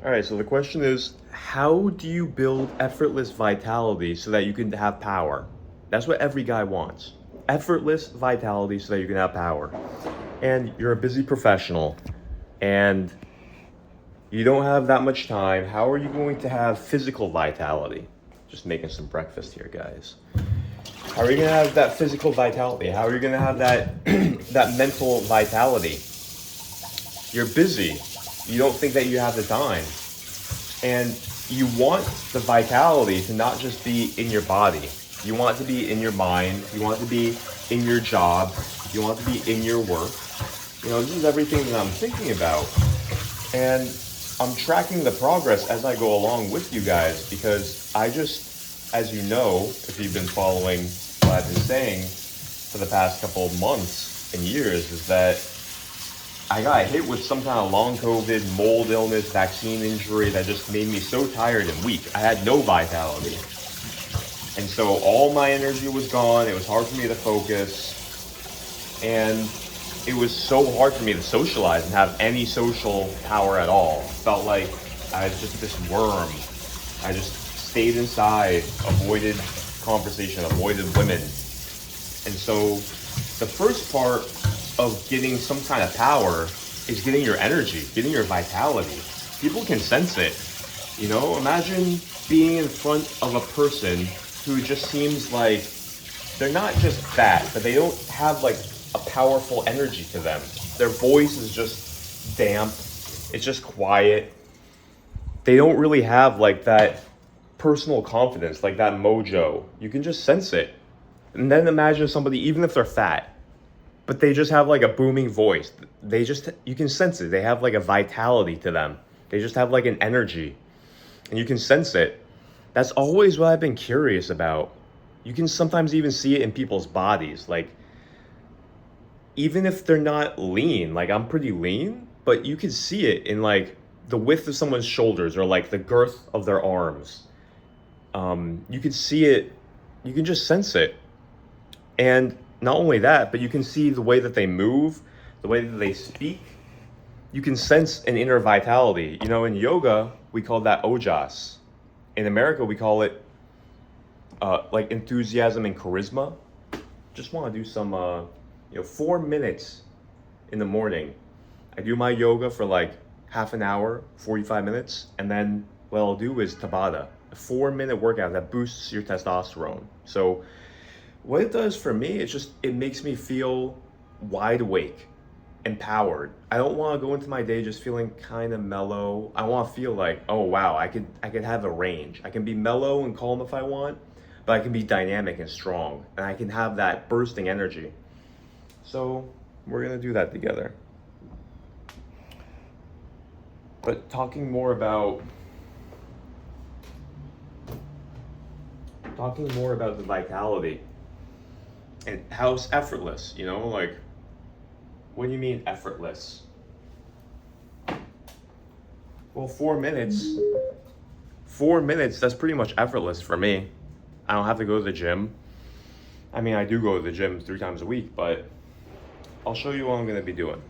All right, so the question is, how do you build effortless vitality so that you can have power? That's what every guy wants. Effortless vitality so that you can have power. And you're a busy professional and you don't have that much time. How are you going to have physical vitality? Just making some breakfast here, guys. How are you going to have that physical vitality? How are you going to have that that mental vitality? You're busy. You don't think that you have the time. And you want the vitality to not just be in your body. You want it to be in your mind. You want it to be in your job. You want it to be in your work. This is everything that I'm thinking about. And I'm tracking the progress as I go along with you guys because I just, as you know, if you've been following what I've been saying for the past couple of months and years, is that I got hit with some kind of long COVID, mold illness, vaccine injury that just made me so tired and weak. I had no vitality. And so all my energy was gone. It was hard for me to focus. And it was so hard for me to socialize and have any social power at all. It felt like I was just this worm. I just stayed inside, avoided conversation, avoided women. And so the first part of getting some kind of power is getting your energy, getting your vitality. People can sense it. Imagine being in front of a person who just seems like they're not just fat, but they don't have like a powerful energy to them. Their voice is just damp. It's just quiet. They don't really have like that personal confidence, like that mojo. You can just sense it. And then imagine somebody, even if they're fat, but they just have like a booming voice. You can sense it. They have like a vitality to them. They just have like an energy and you can sense it. That's always what I've been curious about. You can sometimes even see it in people's bodies. Like, even if they're not lean, like I'm pretty lean, but you can see it in like the width of someone's shoulders or like the girth of their arms. You can see it, you can just sense it. And not only that, but you can see the way that they move, the way that they speak. You can sense an inner vitality. In yoga, we call that ojas. In America, we call it like enthusiasm and charisma. Just want to do some, 4 minutes in the morning. I do my yoga for like half an hour, 45 minutes. And then what I'll do is Tabata, a 4-minute workout that boosts your testosterone. So what it does for me, it makes me feel wide awake, empowered. I don't want to go into my day just feeling kind of mellow. I want to feel like, oh wow, I could have a range. I can be mellow and calm if I want, but I can be dynamic and strong, and I can have that bursting energy. So we're gonna do that together. But talking more about the vitality. And how it's effortless, like, what do you mean effortless? Well, 4 minutes, that's pretty much effortless for me. I don't have to go to the gym. I mean, I do go to the gym 3 times a week, but I'll show you what I'm gonna be doing.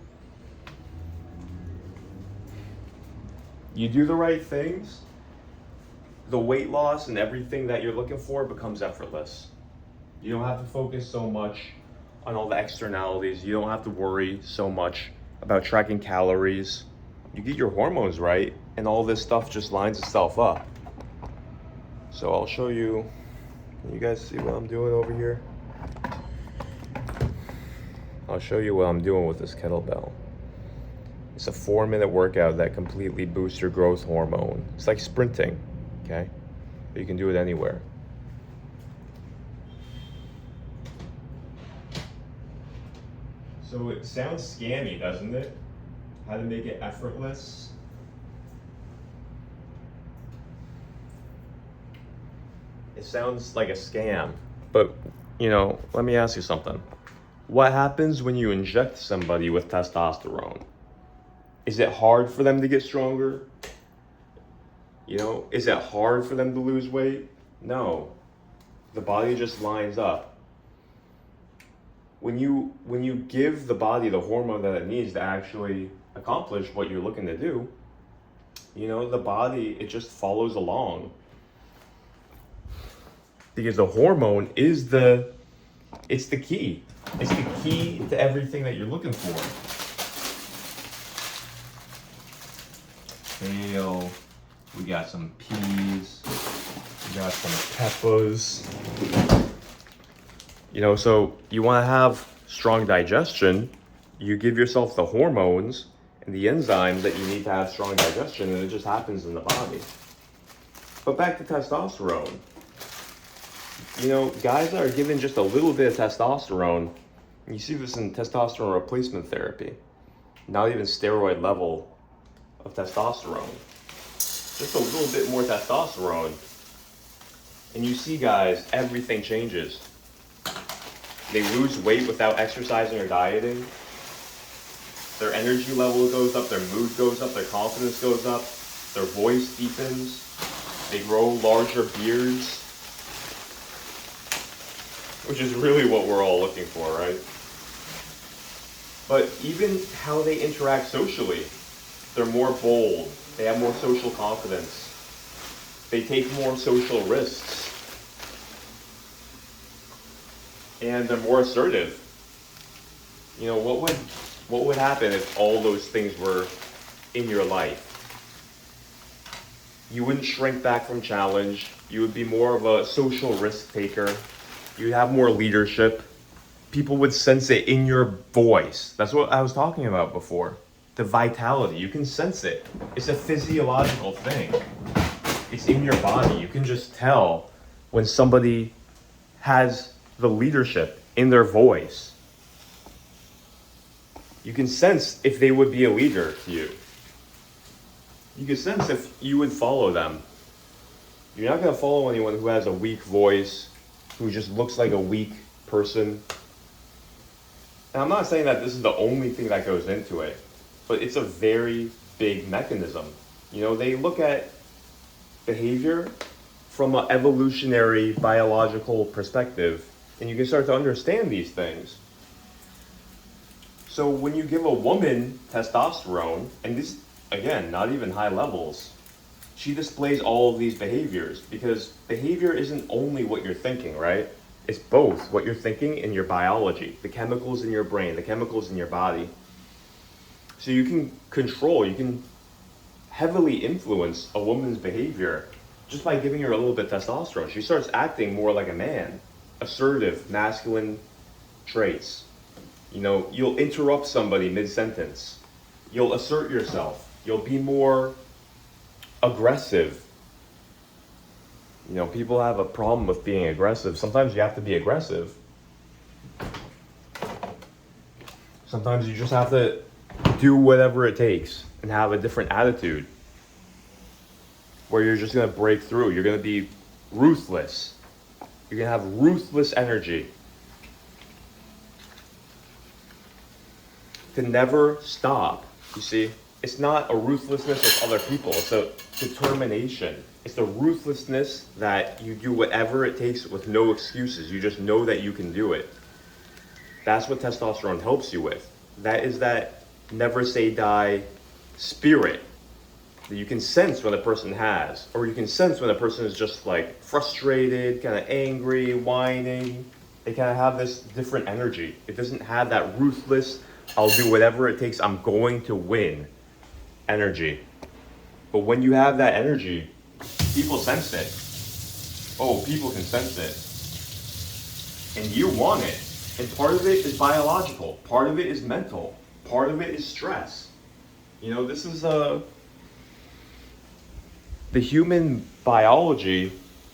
You do the right things, the weight loss and everything that you're looking for becomes effortless. You don't have to focus so much on all the externalities. You don't have to worry so much about tracking calories. You get your hormones right, and all this stuff just lines itself up. So I'll show you. Can you guys see what I'm doing over here? I'll show you what I'm doing with this kettlebell. It's a 4-minute workout that completely boosts your growth hormone. It's like sprinting, okay? But you can do it anywhere. So it sounds scammy, doesn't it? How to make it effortless. It sounds like a scam, but let me ask you something. What happens when you inject somebody with testosterone? Is it hard for them to get stronger? Is it hard for them to lose weight? No. The body just lines up. When you give the body the hormone that it needs to actually accomplish what you're looking to do, You know, the body, it just follows along. Because the hormone is it's the key. It's the key to everything that you're looking for. Kale, we got some peas, we got some peppers. You know, so you want to have strong digestion, you give yourself the hormones and the enzymes that you need to have strong digestion, and it just happens in the body. But back to testosterone. You know, guys that are given just a little bit of testosterone, you see this in testosterone replacement therapy, not even steroid level of testosterone, just a little bit more testosterone, and you see guys, everything changes. They lose weight without exercising or dieting. Their energy level goes up, their mood goes up, their confidence goes up, their voice deepens, they grow larger beards, which is really what we're all looking for, right? But even how they interact socially, they're more bold, they have more social confidence, they take more social risks, and they're more assertive. You know, what would happen if all those things were in your life? You wouldn't shrink back from challenge. You would be more of a social risk taker. You'd have more leadership. People would sense it in your voice. That's what I was talking about before. The vitality, you can sense it. It's a physiological thing. It's in your body. You can just tell when somebody has the leadership in their voice. You can sense if they would be a leader to you. You can sense if you would follow them. You're not going to follow anyone who has a weak voice, who just looks like a weak person. And I'm not saying that this is the only thing that goes into it, but it's a very big mechanism. You know, they look at behavior from an evolutionary biological perspective, and you can start to understand these things. So when you give a woman testosterone, and this, again, not even high levels, she displays all of these behaviors, because behavior isn't only what you're thinking, right? It's both what you're thinking and your biology, the chemicals in your brain, the chemicals in your body. So you can control, you can heavily influence a woman's behavior just by giving her a little bit of testosterone. She starts acting more like a man, assertive, masculine traits. You know, you'll interrupt somebody mid-sentence. You'll assert yourself. You'll be more aggressive. You know, people have a problem with being aggressive. Sometimes you have to be aggressive. Sometimes you just have to do whatever it takes and have a different attitude where you're just going to break through. You're going to be ruthless. You're going to have ruthless energy. To never stop. You see, it's not a ruthlessness with other people. It's a determination. It's the ruthlessness that you do whatever it takes with no excuses. You just know that you can do it. That's what testosterone helps you with. That is that never say die spirit that you can sense when a person has, or you can sense when a person is just like frustrated, kind of angry, whining. They kind of have this different energy. It doesn't have that ruthless, I'll do whatever it takes, I'm going to win energy. But when you have that energy, people sense it. Oh, people can sense it. And you want it. And part of it is biological. Part of it is mental. Part of it is stress. You know, this is the human biology.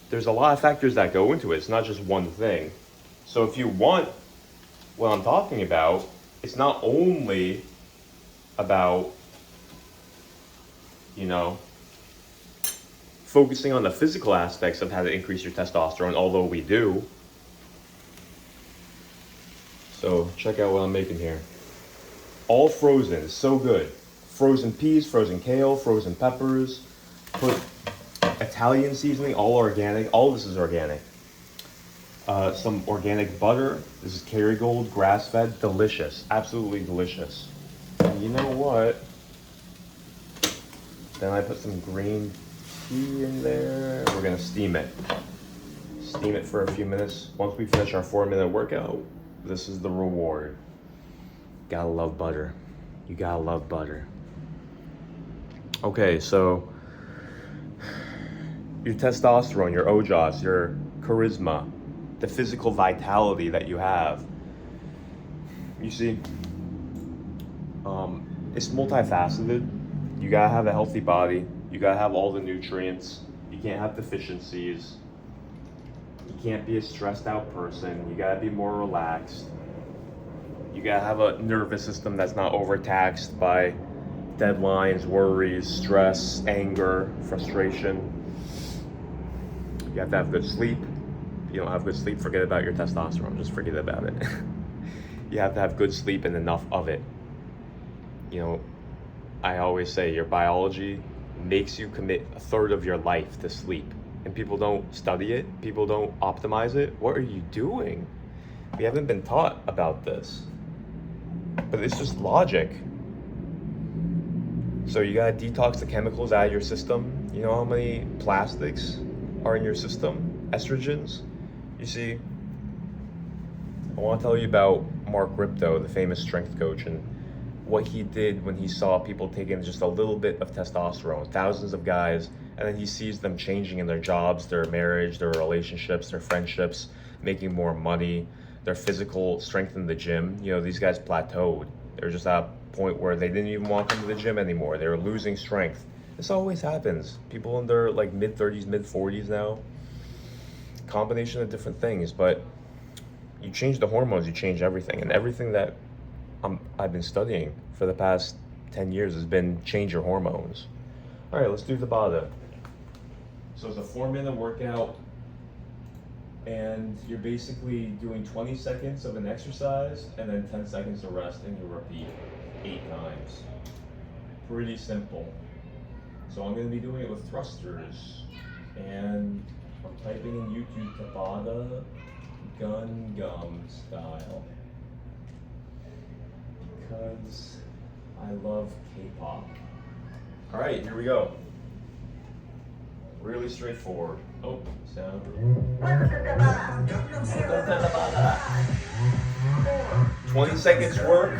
There's a lot of factors that go into it. It's not just one thing. So if you want what I'm talking about, it's not only about, you know, focusing on the physical aspects of how to increase your testosterone, although we do. So check out what I'm making here. All frozen, it's so good. Frozen peas, frozen kale, frozen peppers, put Italian seasoning, all organic. All of this is organic. Some organic butter. This is Kerrygold, grass-fed, delicious, absolutely delicious. And you know what? Then I put some green tea in there. We're gonna steam it. Steam it for a few minutes. Once we finish our 4-minute workout, this is the reward. Gotta love butter. You gotta love butter. Okay, so your testosterone, your OJOS, your charisma, the physical vitality that you have. You see, it's multifaceted. You gotta have a healthy body. You gotta have all the nutrients. You can't have deficiencies. You can't be a stressed out person. You gotta be more relaxed. You gotta have a nervous system that's not overtaxed by deadlines, worries, stress, anger, frustration. You have to have good sleep. If you don't have good sleep, forget about your testosterone. Just forget about it. You have to have good sleep and enough of it. You know, I always say your biology makes you commit a third of your life to sleep. And people don't study it. People don't optimize it. What are you doing? We haven't been taught about this. But it's just logic. So you gotta detox the chemicals out of your system. You know how many plastics are in your system? Estrogens? You see, I want to tell you about Mark Ripto, the famous strength coach, and what he did when he saw people taking just a little bit of testosterone, thousands of guys, and then he sees them changing in their jobs, their marriage, their relationships, their friendships, making more money, their physical strength in the gym. You know, these guys plateaued. They were just at a point where they didn't even want to come to the gym anymore. They were losing strength. This always happens. People in their like mid-30s, mid-40s now. Combination of different things, but you change the hormones, you change everything. And everything that I've been studying for the past 10 years has been change your hormones. All right, let's do the Tabata. So it's a 4-minute workout, and you're basically doing 20 seconds of an exercise and then 10 seconds of rest, and you repeat 8 times. Pretty simple. So I'm going to be doing it with thrusters, and I'm typing in YouTube Tabata gun gum style because I love K-pop. All right, here we go. Really straightforward. Oh, sound. 20 seconds work,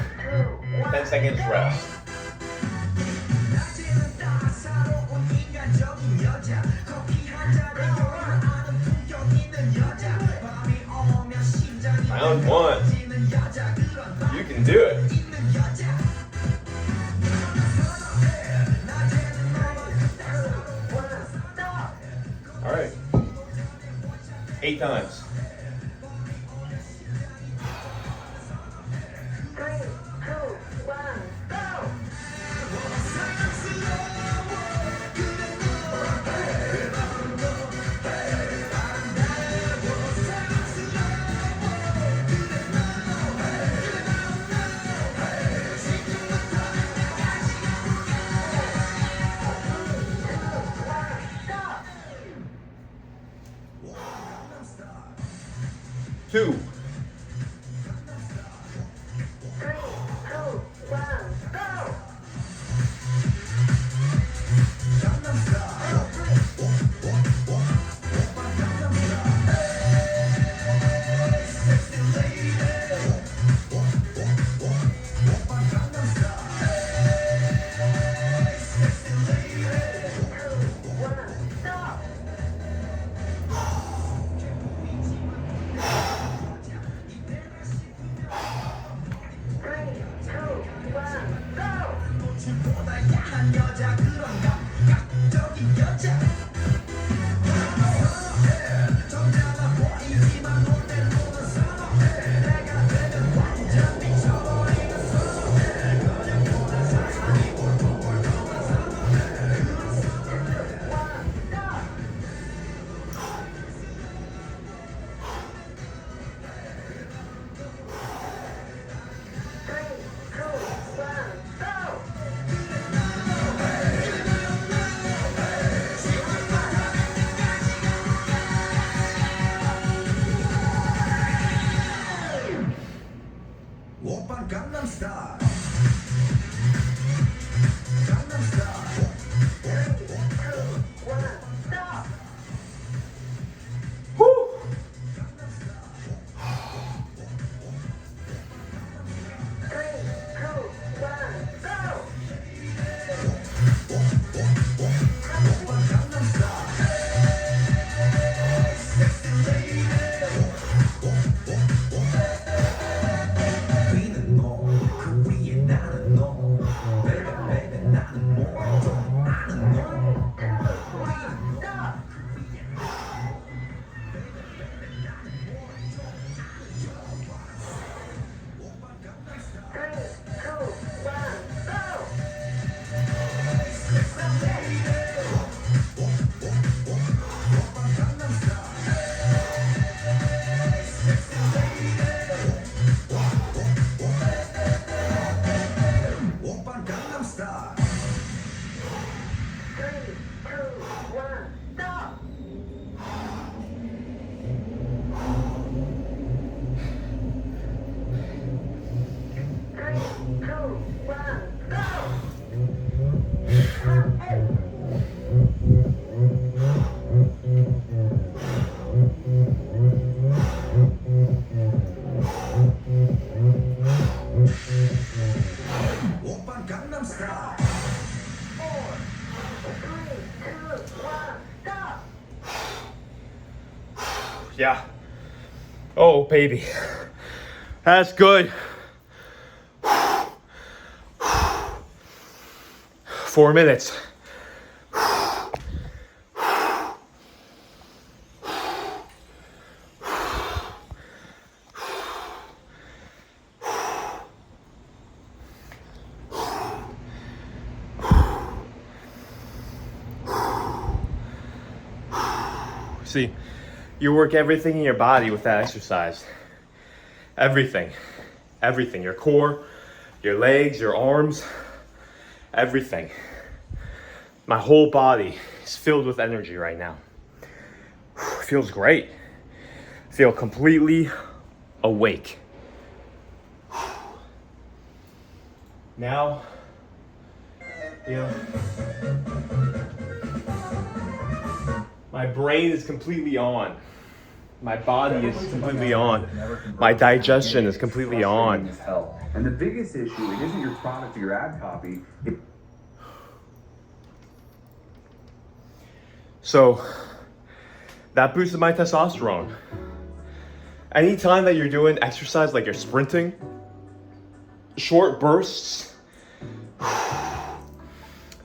10 seconds rest. Round 1. You can do it. All right. 8 times. 3, 2, 1, go! Two. 3, 2, 1, go! Yeah. Oh, baby. That's good. 4 minutes. See, you work everything in your body with that exercise. Everything. Everything. Your core, your legs, your arms, everything. My whole body is filled with energy right now. It feels great. I feel completely awake. Now, you know, my brain is completely on. My body is completely on. My digestion is completely on. And the biggest issue, it isn't your product or your ad copy. So that boosted my testosterone. Anytime that you're doing exercise, like you're sprinting, short bursts,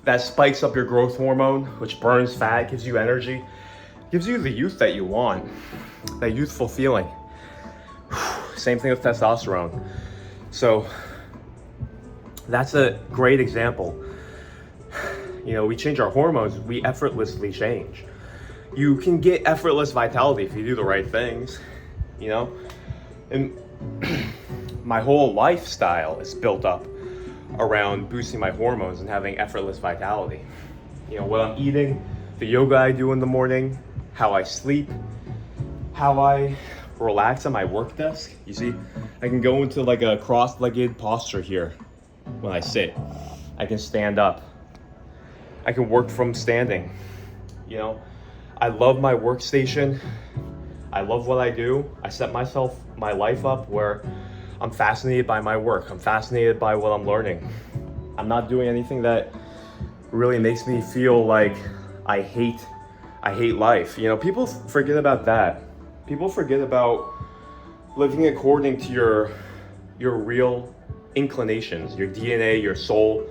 that spikes up your growth hormone, which burns fat, gives you energy, gives you the youth that you want, that youthful feeling. Same thing with testosterone. So that's a great example. You know, we change our hormones, we effortlessly change. You can get effortless vitality if you do the right things, you know? And my whole lifestyle is built up around boosting my hormones and having effortless vitality. You know, what I'm eating, the yoga I do in the morning, how I sleep, how I relax on my work desk. You see, I can go into like a cross-legged posture here when I sit. I can stand up. I can work from standing. You know, I love my workstation. I love what I do. I set my life up where I'm fascinated by my work. I'm fascinated by what I'm learning. I'm not doing anything that really makes me feel like I hate life. You know, people forget about that. People forget about living according to your real inclinations, your DNA, your soul,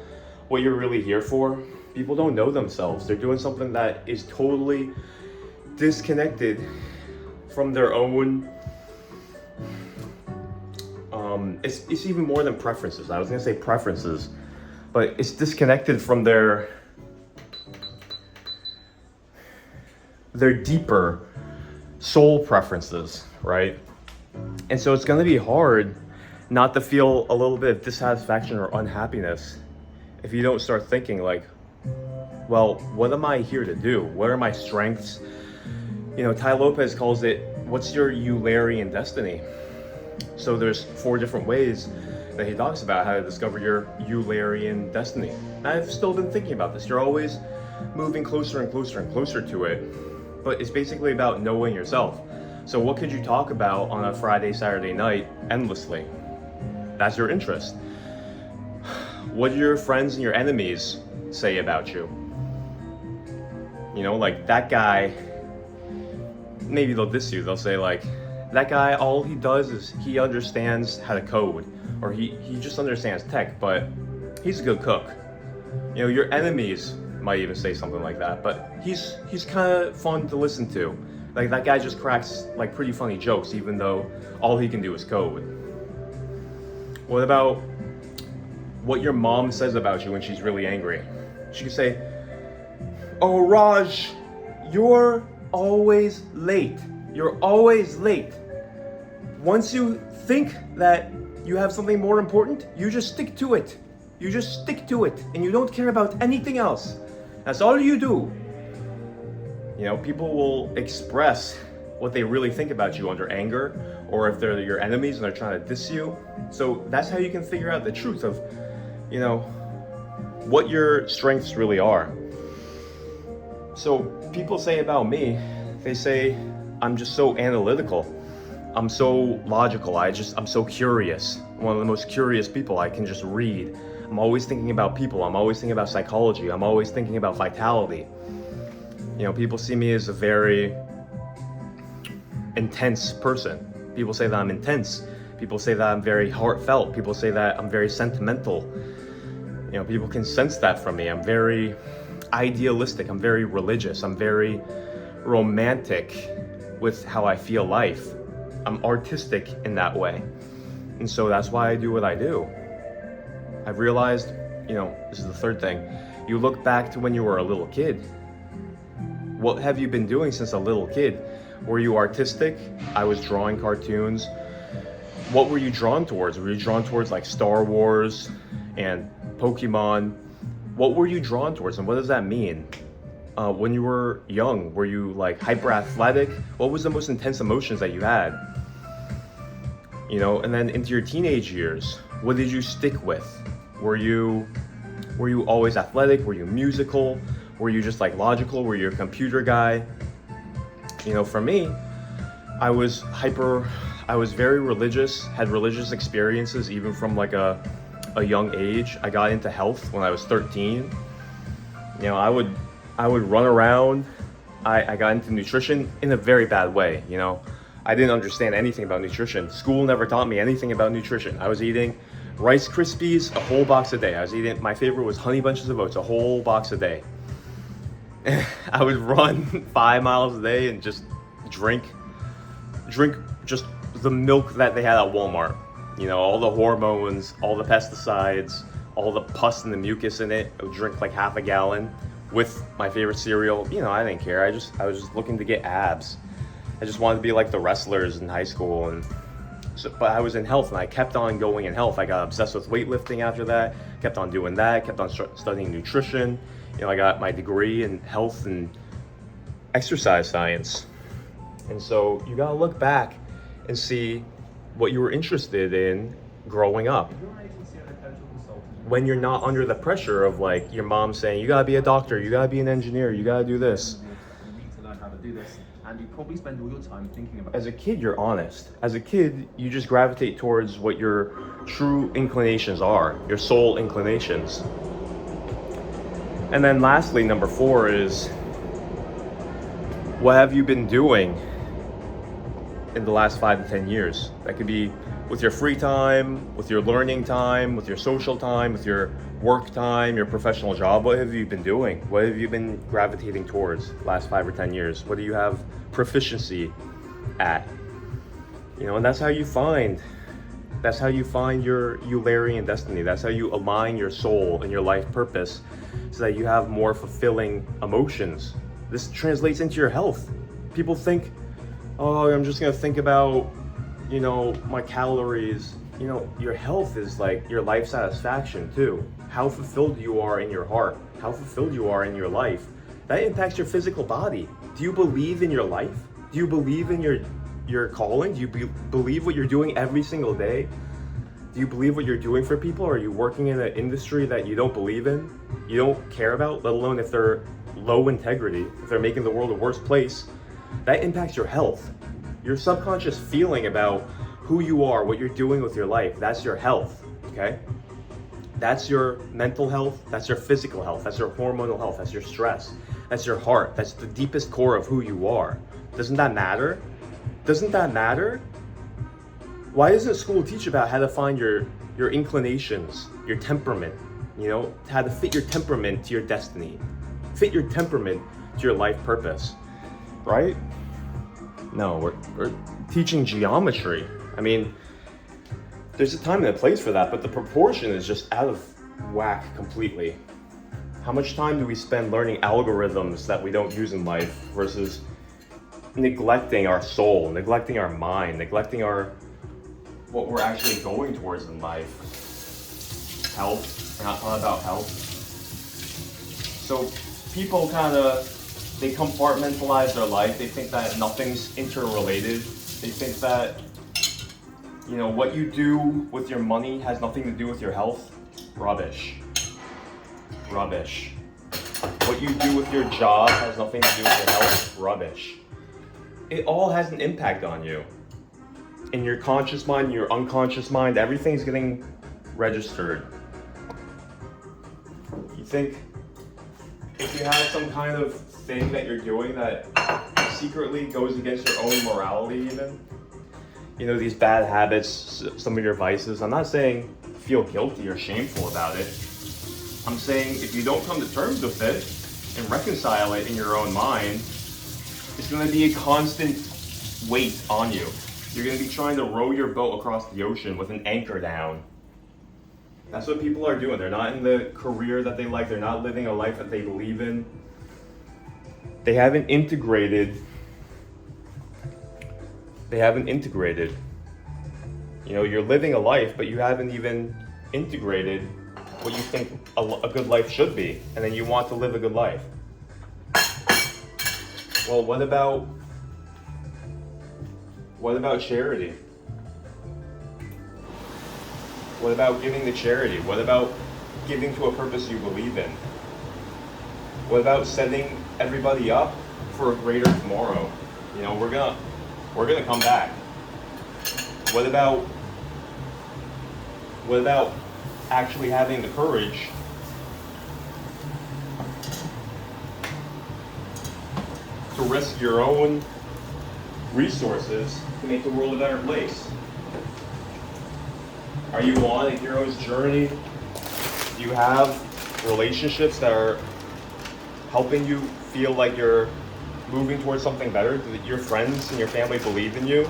what you're really here for. People don't know themselves. They're doing something that is totally disconnected from their own. It's even more than preferences. I was gonna say preferences, but it's disconnected from their deeper soul preferences, right? And so it's gonna be hard not to feel a little bit of dissatisfaction or unhappiness if you don't start thinking like, well, what am I here to do? What are my strengths? You know, Tai Lopez calls it, what's your Eulerian destiny? So there's 4 different ways that he talks about how to discover your Eulerian destiny. I've still been thinking about this. You're always moving closer and closer and closer to it, but it's basically about knowing yourself. So what could you talk about on a Friday, Saturday night endlessly? That's your interest. What do your friends and your enemies say about you? You know, like that guy, maybe they'll diss you. They'll say like, that guy, all he does is he understands how to code, or he just understands tech, but he's a good cook. You know, your enemies might even say something like that, but he's kind of fun to listen to. Like that guy just cracks like pretty funny jokes, even though all he can do is code. What about what your mom says about you when she's really angry? She could say, "Oh, Raj, you're always late. You're always late." Once you think that you have something more important, you just stick to it. You just stick to it, and you don't care about anything else. That's all you do. You know, people will express what they really think about you under anger, or if they're your enemies and they're trying to diss you. So that's how you can figure out the truth of, you know, what your strengths really are. So people say about me, they say I'm just so analytical. I'm so logical. I'm so curious. I'm one of the most curious people. I can just read. I'm always thinking about people. I'm always thinking about psychology. I'm always thinking about vitality. You know, people see me as a very intense person. People say that I'm intense. People say that I'm very heartfelt. People say that I'm very sentimental. You know, people can sense that from me. I'm very idealistic. I'm very religious. I'm very romantic with how I feel life. I'm artistic in that way. And so that's why I do what I do. I've realized, you know, this is the third thing. You look back to when you were a little kid. What have you been doing since a little kid? Were you artistic? I was drawing cartoons. What were you drawn towards? Were you drawn towards like Star Wars and Pokemon? What were you drawn towards, and what does that mean? When you were young, were you like hyper athletic? What was the most intense emotions that you had? You know, and then into your teenage years, what did you stick with? Were you always athletic? Were you musical? Were you just like logical? Were you a computer guy? You know, for me, I was very religious, had religious experiences even from like a young age. I got into health when I was 13. You know, I would run around. I got into nutrition in a very bad way, you know. I didn't understand anything about nutrition. School never taught me anything about nutrition. I was eating Rice Krispies a whole box a day. My favorite was Honey Bunches of Oats, a whole box a day. I would run 5 miles a day and just drink just the milk that they had at Walmart. You know, all the hormones, all the pesticides, all the pus and the mucus in it. I would drink like half a gallon with my favorite cereal. You know, I didn't care. I was just looking to get abs. I just wanted to be like the wrestlers in high school. And so, but I was in health, and I kept on going in health. I got obsessed with weightlifting after that, kept on doing that, kept on studying nutrition. You know, I got my degree in health and exercise science. And so you gotta look back and see what you were interested in growing up. When you're not under the pressure of like your mom saying, you gotta be a doctor, you gotta be an engineer, you gotta do this. You need to learn how to do this, and you probably spend all your time thinking about. As a kid, you're honest. As a kid, you just gravitate towards what your true inclinations are, your soul inclinations. And then lastly, number 4 is, what have you been doing in the last 5 to 10 years? That could be with your free time, with your learning time, with your social time, with your work time, your professional job. What have you been doing? What have you been gravitating towards the last 5 or 10 years? What do you have proficiency at? You know, and that's how you find your Eulerian destiny. That's how you align your soul and your life purpose so that you have more fulfilling emotions. This translates into your health. People think, oh, I'm just gonna think about, you know, my calories. You know, your health is like your life satisfaction too. How fulfilled you are in your heart, how fulfilled you are in your life. That impacts your physical body. Do you believe in your life? Do you believe in your calling? Do you believe what you're doing every single day? Do you believe what you're doing for people? Or are you working in an industry that you don't believe in, you don't care about, let alone if they're low integrity, if they're making the world a worse place? That impacts your health. Your subconscious feeling about who you are, what you're doing with your life, that's your health, okay? That's your mental health, that's your physical health, that's your hormonal health, that's your stress, that's your heart, that's the deepest core of who you are. Doesn't that matter? Doesn't that matter? Why doesn't school teach about how to find your inclinations, your temperament, you know, how to fit your temperament to your destiny, fit your temperament to your life purpose, right? No, we're teaching geometry. I mean, there's a time and a place for that, but the proportion is just out of whack completely. How much time do we spend learning algorithms that we don't use in life versus neglecting our soul, neglecting our mind, neglecting what we're actually going towards in life? Health. We're not talking about health. So people they compartmentalize their life. They think that nothing's interrelated. They think that, you know, what you do with your money has nothing to do with your health. Rubbish. Rubbish. What you do with your job has nothing to do with your health. Rubbish. It all has an impact on you. In your conscious mind, in your unconscious mind, everything's getting registered. You think if you have some kind of thing that you're doing that secretly goes against your own morality even, you know, these bad habits, some of your vices, I'm not saying feel guilty or shameful about it. I'm saying if you don't come to terms with it and reconcile it in your own mind, it's going to be a constant weight on you. You're going to be trying to row your boat across the ocean with an anchor down. That's what people are doing. They're not in the career that they like. They're not living a life that they believe in. They haven't integrated. You know, you're living a life, but you haven't even integrated what you think a good life should be. And then you want to live a good life. Well, what about charity? What about giving to charity? What about giving to a purpose you believe in? What about setting everybody up for a greater tomorrow? You know, we're gonna come back. What about actually having the courage to risk your own resources to make the world a better place? Are you on a hero's journey? Do you have relationships that are helping you feel like you're moving towards something better? Do your friends and your family believe in you?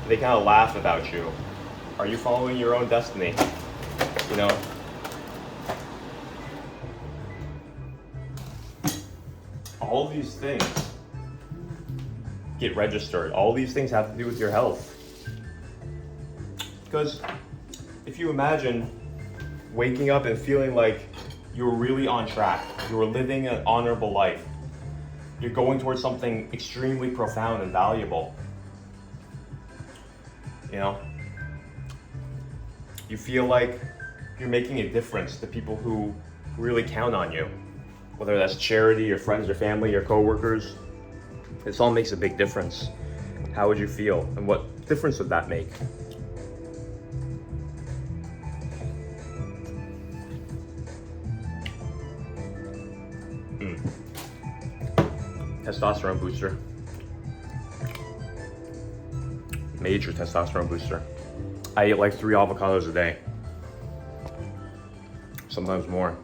They kind of laugh about you. Are you following your own destiny? You know? All these things get registered. All these things have to do with your health. Because if you imagine waking up and feeling like you're really on track, you're living an honorable life, you're going towards something extremely profound and valuable, you know, you feel like you're making a difference to people who really count on you, whether that's charity, your friends, your family, your coworkers. This all makes a big difference. How would you feel, and what difference would that make? Testosterone booster. Major testosterone booster. I eat like 3 avocados a day. Sometimes more.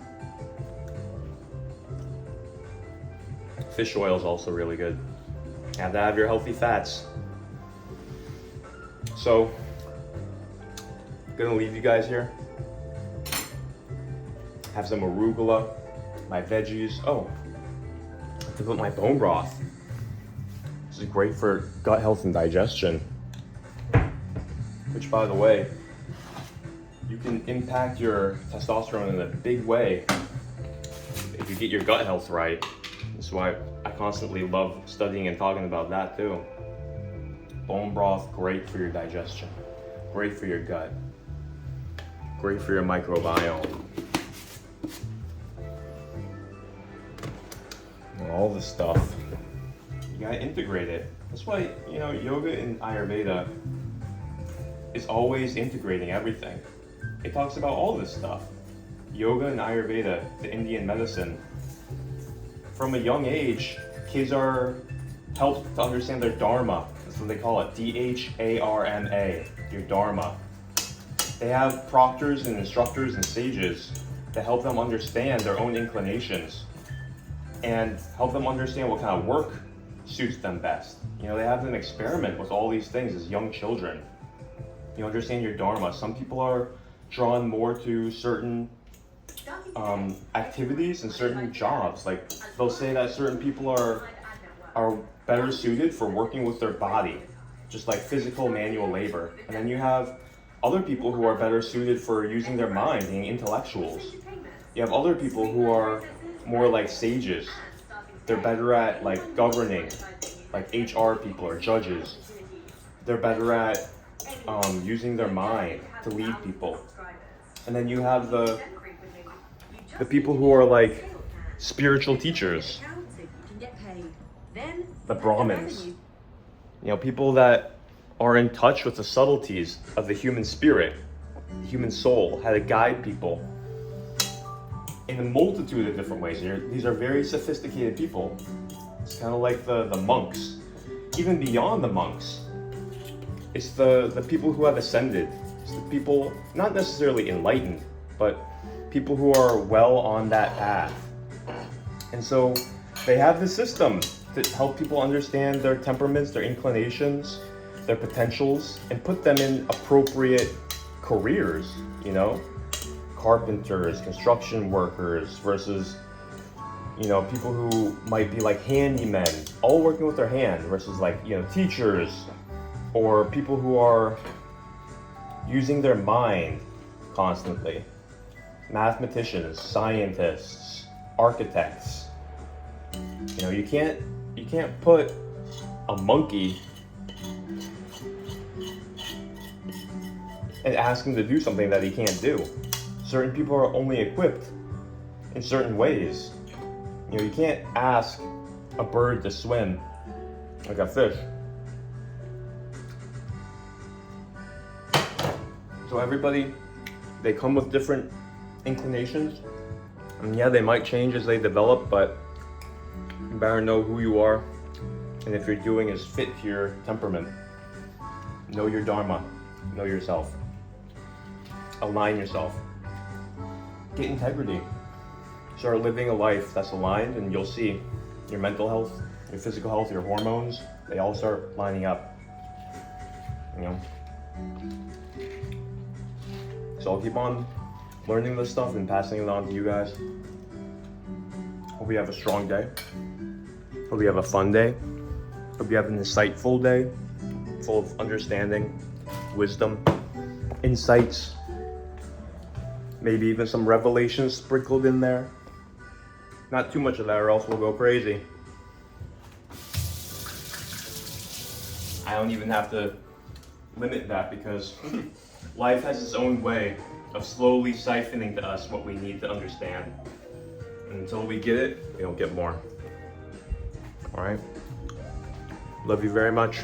Fish oil is also really good. You have to have your healthy fats. So, I'm gonna leave you guys here. Have some arugula, my veggies. Oh, I have to put my bone broth. This is great for gut health and digestion. Which, by the way, you can impact your testosterone in a big way if you get your gut health right. That's why I constantly love studying and talking about that too. Bone broth, great for your digestion, great for your gut, great for your microbiome. All this stuff, you gotta integrate it. That's why, you know, yoga and Ayurveda is always integrating everything. It talks about all this stuff. Yoga and Ayurveda, the Indian medicine. From a young age, kids are helped to understand their dharma. That's what they call it, D-H-A-R-M-A, your dharma. They have proctors and instructors and sages that help them understand their own inclinations and help them understand what kind of work suits them best. You know, they have them experiment with all these things as young children. You understand your dharma. Some people are drawn more to certain activities and certain jobs. Like, they'll say that certain people are better suited for working with their body, just like physical manual labor. And then you have other people who are better suited for using their mind, being intellectuals. You have other people who are more like sages. They're better at like governing, like HR people or judges. They're better at using their mind to lead people. And then you have the people who are like spiritual teachers, the Brahmins. You know, people that are in touch with the subtleties of the human spirit, the human soul, how to guide people. in a multitude of different ways. These are very sophisticated people. It's kind of like the monks. Even beyond the monks, it's the people who have ascended. It's the people, not necessarily enlightened, but people who are well on that path. And so they have the system to help people understand their temperaments, their inclinations, their potentials, and put them in appropriate careers, you know? Carpenters, construction workers versus, you know, people who might be like handymen, all working with their hand versus like, you know, teachers or people who are using their mind constantly. Mathematicians, scientists, architects. You know, you can't put a monkey and ask him to do something that he can't do. Certain people are only equipped in certain ways. You know, you can't ask a bird to swim like a fish. So everybody, they come with different inclinations. And yeah, they might change as they develop, but you better know who you are. And if you're doing is fit to your temperament. Know your dharma. Know yourself. Align yourself. Get integrity. Start living a life that's aligned, and you'll see your mental health, your physical health, your hormones, they all start lining up. You know? So I'll keep on learning this stuff and passing it on to you guys. Hope you have a strong day. Hope you have a fun day. Hope you have an insightful day, full of understanding, wisdom, insights, maybe even some revelations sprinkled in there. Not too much of that or else we'll go crazy. I don't even have to limit that because life has its own way of slowly siphoning to us what we need to understand. And until we get it, we don't get more. All right? Love you very much.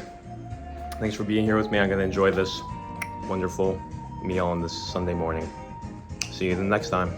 Thanks for being here with me. I'm gonna enjoy this wonderful meal on this Sunday morning. See you the next time.